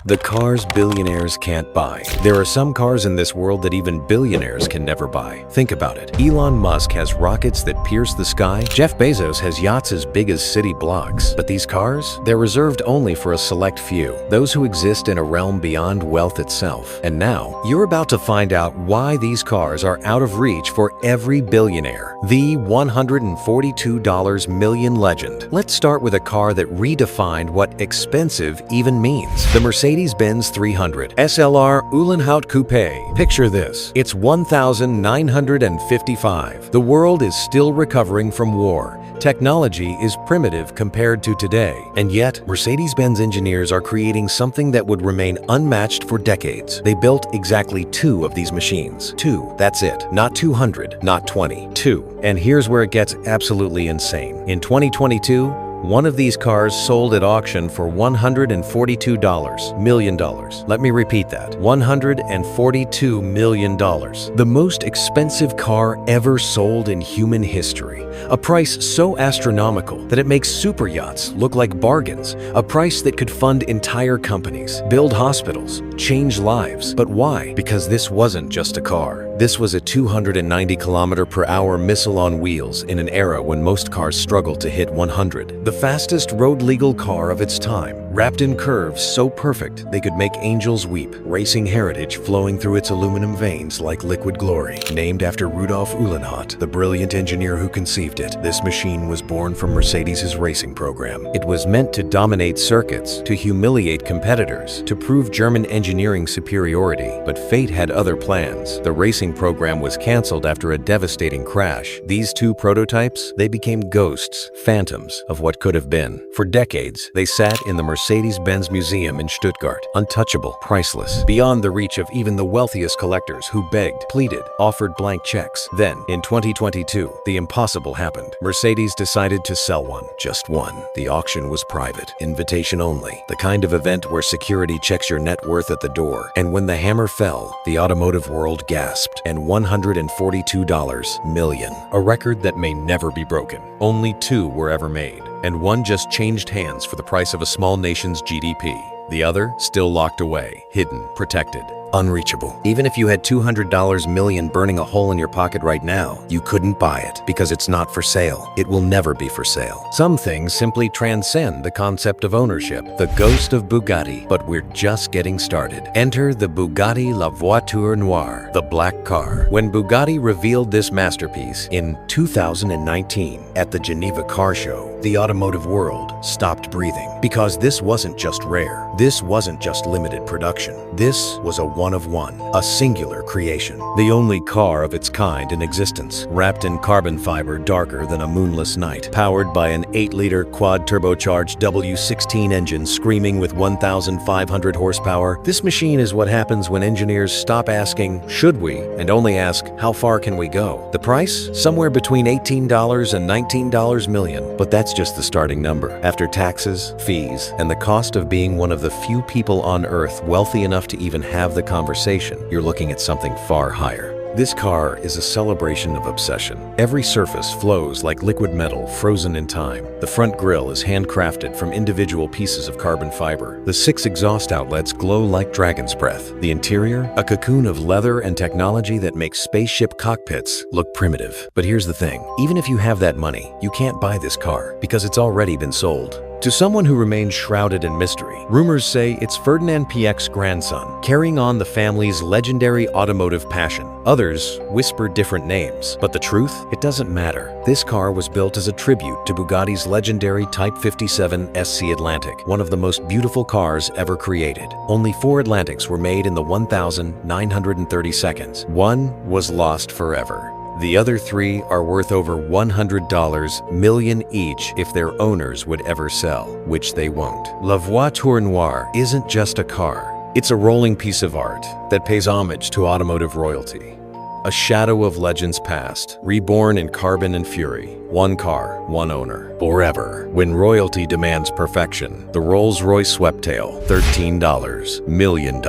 The cars billionaires can't buy. There are some cars in this world that even billionaires can never buy. Think about it. Elon Musk has rockets that pierce the sky. Jeff Bezos has yachts as big as city blocks. But these cars? They're reserved only for a select few, those who exist in a realm beyond wealth itself. And now, you're about to find out why these cars are out of reach for every billionaire. The $142 million legend. Let's start with a car that redefined what expensive even means. The Mercedes-Benz 300 SLR Uhlenhaut Coupe. Picture this. It's 1,955. The world is still recovering from war. Technology is primitive compared to today. And yet, Mercedes-Benz engineers are creating something that would remain unmatched for decades. They built exactly 2 of these machines. 2, that's it. Not 200, not 20. 2. And here's where it gets absolutely insane. In 2022, one of these cars sold at auction for $142 million. Let me repeat that. $142 million. The most expensive car ever sold in human history. A price so astronomical that it makes super yachts look like bargains. A price that could fund entire companies, build hospitals, change lives. But why? Because this wasn't just a car. This was a 290 km/h missile on wheels in an era when most cars struggled to hit 100. The fastest road-legal car of its time, wrapped in curves so perfect they could make angels weep, racing heritage flowing through its aluminum veins like liquid glory. Named after Rudolf Uhlenhaut, the brilliant engineer who conceived it, this machine was born from Mercedes' racing program. It was meant to dominate circuits, to humiliate competitors, to prove German engineering superiority. But fate had other plans. The racing program was cancelled after a devastating crash. These 2 prototypes, they became ghosts, phantoms of what could have been. For decades, they sat in the Mercedes-Benz Museum in Stuttgart, untouchable, priceless, beyond the reach of even the wealthiest collectors who begged, pleaded, offered blank checks. Then, in 2022, the impossible happened. Mercedes decided to sell one, just one. The auction was private, invitation only, the kind of event where security checks your net worth at the door. And when the hammer fell, the automotive world gasped. And $142 million, a record that may never be broken. Only 2 were ever made, and one just changed hands for the price of a small nation's GDP. The other still locked away, hidden, protected, unreachable. Even if you had $200 million burning a hole in your pocket right now, you couldn't buy it because it's not for sale. It will never be for sale. Some things simply transcend the concept of ownership. The ghost of Bugatti, but we're just getting started. Enter the Bugatti La Voiture Noire, the black car. When Bugatti revealed this masterpiece in 2019 at the Geneva Car Show, the automotive world stopped breathing because this wasn't just rare. This wasn't just limited production. This was a one-of-one, a singular creation. The only car of its kind in existence, wrapped in carbon fiber darker than a moonless night, powered by an 8-liter quad-turbocharged W16 engine screaming with 1,500 horsepower. This machine is what happens when engineers stop asking, should we, and only ask, how far can we go? The price? Somewhere between $18 and $19 million. But that's just the starting number. After taxes, fees, and the cost of being one of the few people on Earth wealthy enough to even have the conversation, you're looking at something far higher. This car is a celebration of obsession. Every surface flows like liquid metal frozen in time. The front grille is handcrafted from individual pieces of carbon fiber. The 6 exhaust outlets glow like dragon's breath. The interior, a cocoon of leather and technology that makes spaceship cockpits look primitive. But here's the thing, even if you have that money, you can't buy this car because it's already been sold. To someone who remains shrouded in mystery, rumors say it's Ferdinand Piëch's grandson, carrying on the family's legendary automotive passion. Others whisper different names, but the truth? It doesn't matter. This car was built as a tribute to Bugatti's legendary Type 57 SC Atlantic, one of the most beautiful cars ever created. Only 4 Atlantics were made in the 1,930 seconds. One was lost forever. The other 3 are worth over $100 million each if their owners would ever sell, which they won't. La Voiture Noire isn't just a car. It's a rolling piece of art that pays homage to automotive royalty. A shadow of legends past, reborn in carbon and fury. One car, one owner, forever. When royalty demands perfection, the Rolls-Royce Sweptail, $13 million.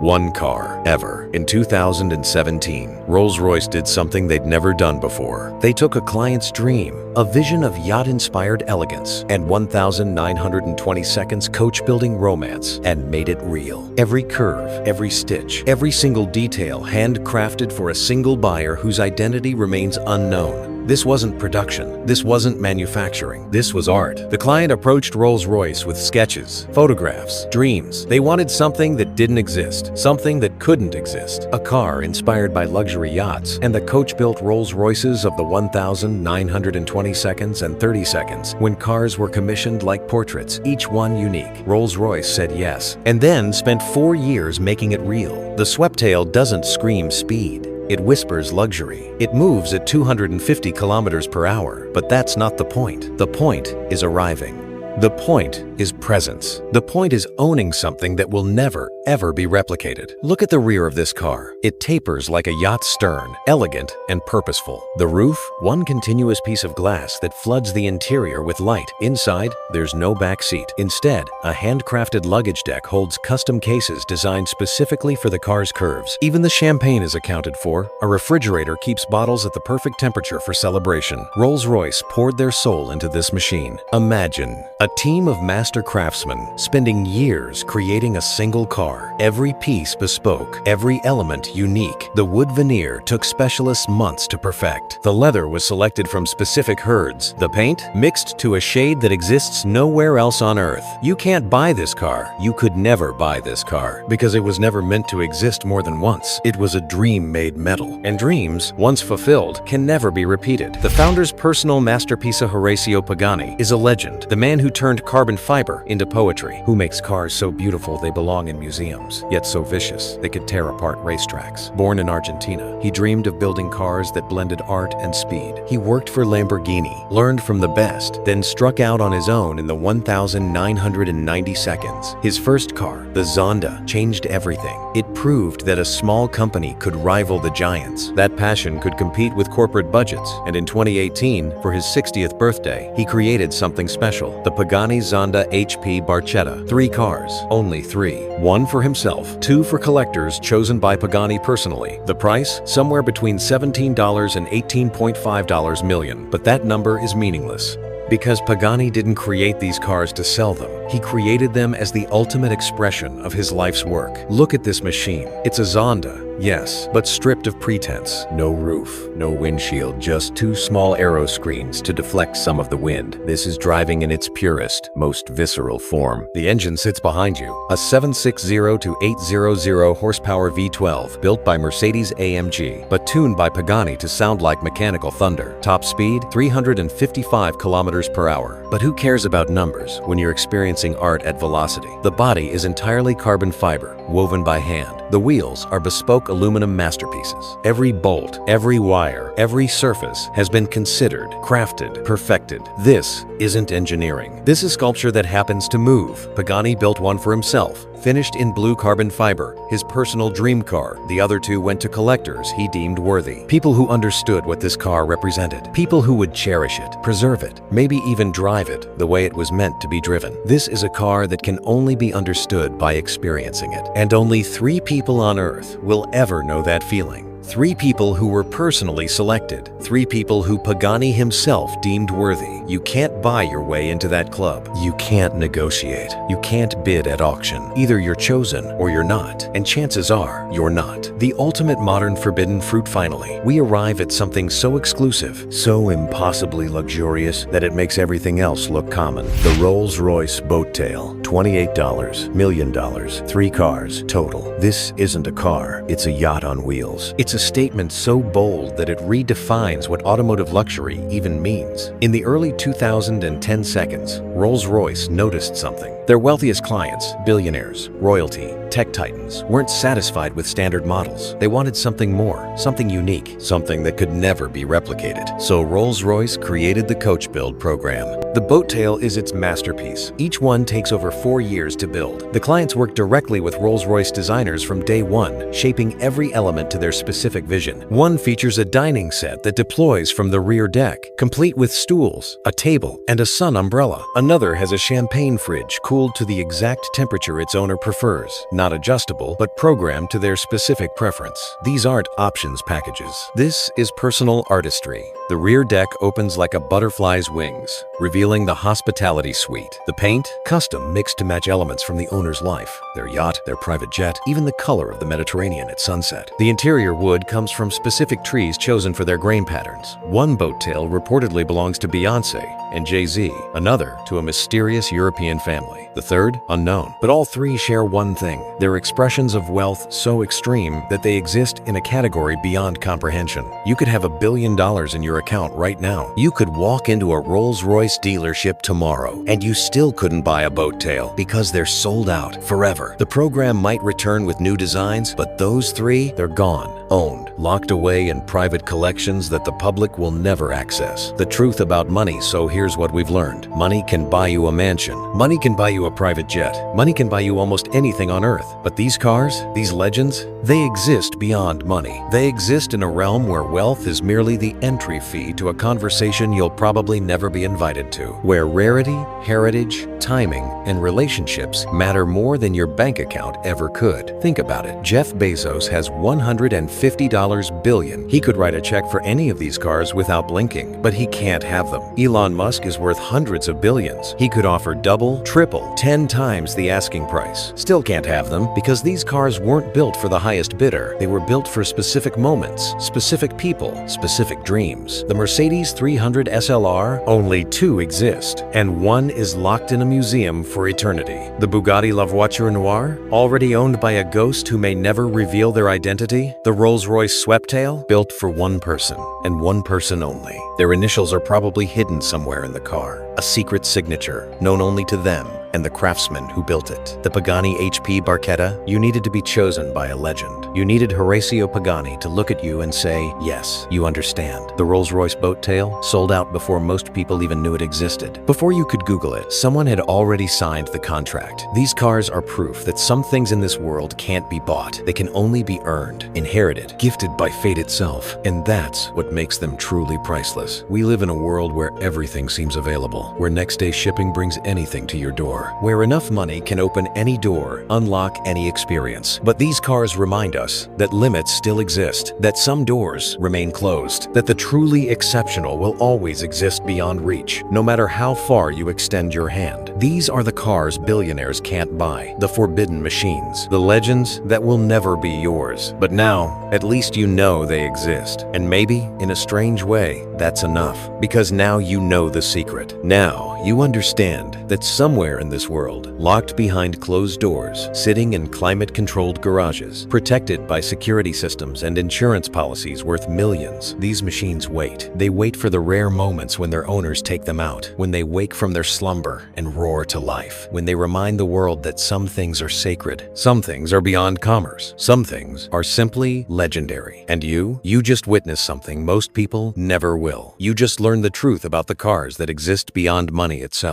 One car, ever. In 2017, Rolls-Royce did something they'd never done before. They took a client's dream, a vision of yacht-inspired elegance, and 1,920 seconds coach-building romance, and made it real. Every curve, every stitch, every single detail handcrafted for a single buyer whose identity remains unknown. This wasn't production. This wasn't manufacturing. This was art. The client approached Rolls-Royce with sketches, photographs, dreams. They wanted something that didn't exist, something that couldn't exist. A car inspired by luxury yachts, and the coach-built Rolls-Royces of the 1,920 seconds and 30 seconds, when cars were commissioned like portraits, each one unique. Rolls-Royce said yes, and then spent 4 years making it real. The Sweptail doesn't scream speed. It whispers luxury. It moves at 250 kilometers per hour, but that's not the point. The point is arriving. The point is presence. The point is owning something that will never, ever be replicated. Look at the rear of this car. It tapers like a yacht's stern, elegant and purposeful. The roof, one continuous piece of glass that floods the interior with light. Inside, there's no back seat. Instead, a handcrafted luggage deck holds custom cases designed specifically for the car's curves. Even the champagne is accounted for. A refrigerator keeps bottles at the perfect temperature for celebration. Rolls-Royce poured their soul into this machine. Imagine a team of master craftsmen spending years creating a single car, every piece bespoke, every element unique. The wood veneer took specialists months to perfect. The leather was selected from specific herds. The paint mixed to a shade that exists nowhere else on Earth. You can't buy this car. You could never buy this car because it was never meant to exist more than once. It was a dream made metal, and dreams, once fulfilled, can never be repeated. The founder's personal masterpiece, Horacio Pagani, is a legend. The man who turned carbon fiber into poetry, who makes cars so beautiful they belong in museums, yet so vicious they could tear apart racetracks. Born in Argentina, he dreamed of building cars that blended art and speed. He worked for Lamborghini, learned from the best, then struck out on his own in the 1,990 seconds. His first car, the Zonda, changed everything. It proved that a small company could rival the giants. That passion could compete with corporate budgets, and in 2018, for his 60th birthday, he created something special, the Pagani Zonda HP Barchetta. 3 cars, only 3. 1 for himself, 2 for collectors chosen by Pagani personally. The price? Somewhere between $17 and $18.5 million, but that number is meaningless. Because Pagani didn't create these cars to sell them. He created them as the ultimate expression of his life's work. Look at this machine. It's a Zonda, yes, but stripped of pretense. No roof, no windshield, just 2 small aero screens to deflect some of the wind. This is driving in its purest, most visceral form. The engine sits behind you. A 760 to 800 horsepower V12 built by Mercedes-AMG, but tuned by Pagani to sound like mechanical thunder. Top speed, 355 kilometers per hour. But who cares about numbers when you're experiencing art at velocity? The body is entirely carbon fiber, woven by hand. The wheels are bespoke aluminum masterpieces. Every bolt, every wire, every surface has been considered, crafted, perfected. This isn't engineering. This is sculpture that happens to move. Pagani built one for himself, finished in blue carbon fiber, his personal dream car. The other 2 went to collectors he deemed worthy. People who understood what this car represented. People who would cherish it, preserve it, maybe even drive it the way it was meant to be driven. This is a car that can only be understood by experiencing it. And only 3 people on Earth will ever know that feeling. 3 people who were personally selected. 3 people who Pagani himself deemed worthy. You can't buy your way into that club. You can't negotiate. You can't bid at auction. Either you're chosen or you're not. And chances are, you're not. The ultimate modern forbidden fruit finally. We arrive at something so exclusive, so impossibly luxurious that it makes everything else look common. The Rolls-Royce Boat Tail. $28 million. 3 cars total. This isn't a car. It's a yacht on wheels. It's a statement so bold that it redefines what automotive luxury even means. In the early 2010 seconds, Rolls-Royce noticed something. Their wealthiest clients, billionaires, royalty, tech titans, weren't satisfied with standard models. They wanted something more, something unique, something that could never be replicated. So Rolls-Royce created the Coach Build program. The Boat Tail is its masterpiece. Each one takes over 4 years to build. The clients work directly with Rolls-Royce designers from day one, shaping every element to their specific vision. One features a dining set that deploys from the rear deck, complete with stools, a table, and a sun umbrella. Another has a champagne fridge cooled cooled to the exact temperature its owner prefers, not adjustable, but programmed to their specific preference. These aren't options packages. This is personal artistry. The rear deck opens like a butterfly's wings, revealing the hospitality suite. The paint, custom, mixed to match elements from the owner's life, their yacht, their private jet, even the color of the Mediterranean at sunset. The interior wood comes from specific trees chosen for their grain patterns. One boat tail reportedly belongs to Beyoncé and Jay-Z, another to a mysterious European family, the third unknown. But all three share one thing: they're expressions of wealth so extreme that they exist in a category beyond comprehension. You could have $1 billion in your account right now. You could walk into a Rolls-Royce dealership tomorrow and you still couldn't buy a boat tail because they're sold out forever. The program might return with new designs, but those three, they're gone, owned, locked away in private collections that the public will never access. The truth about money, so here's what we've learned. Money can buy you a mansion. Money can buy you a private jet. Money can buy you almost anything on earth. But these cars, these legends, they exist beyond money. They exist in a realm where wealth is merely the entry fee to a conversation you'll probably never be invited to, where rarity, heritage, timing, and relationships matter more than your bank account ever could. Think about it. Jeff Bezos has $150 billion. He could write a check for any of these cars without blinking, but he can't have them. Elon Musk is worth hundreds of billions. He could offer double, triple, 10 times the asking price. Still can't have them because these cars weren't built for the highest bidder. They were built for specific moments, specific people, specific dreams. The Mercedes 300 SLR, only two exist, and one is locked in a museum for eternity. The Bugatti La Voiture Noire, already owned by a ghost who may never reveal their identity. The Rolls-Royce Sweptail, built for one person, and one person only. Their initials are probably hidden somewhere in the car, a secret signature known only to them and the craftsman who built it. The Pagani HP Barchetta, you needed to be chosen by a legend. You needed Horacio Pagani to look at you and say, yes, you understand. The Rolls-Royce boat tail sold out before most people even knew it existed. Before you could Google it, someone had already signed the contract. These cars are proof that some things in this world can't be bought. They can only be earned, inherited, gifted by fate itself. And that's what makes them truly priceless. We live in a world where everything seems available, where next-day shipping brings anything to your door, where enough money can open any door, unlock any experience. But these cars remind us that limits still exist, that some doors remain closed, that the truly exceptional will always exist beyond reach, no matter how far you extend your hand. These are the cars billionaires can't buy, the forbidden machines, the legends that will never be yours. But now, at least you know they exist. And maybe, in a strange way, that's enough. Because now you know the secret. Now you understand that somewhere in this world, locked behind closed doors, sitting in climate-controlled garages, protected by security systems and insurance policies worth millions, these machines wait. They wait for the rare moments when their owners take them out, when they wake from their slumber and roar to life, when they remind the world that some things are sacred, some things are beyond commerce, some things are simply legendary. And you just witnessed something most people never will. You just learned the truth about the cars that exist beyond money itself.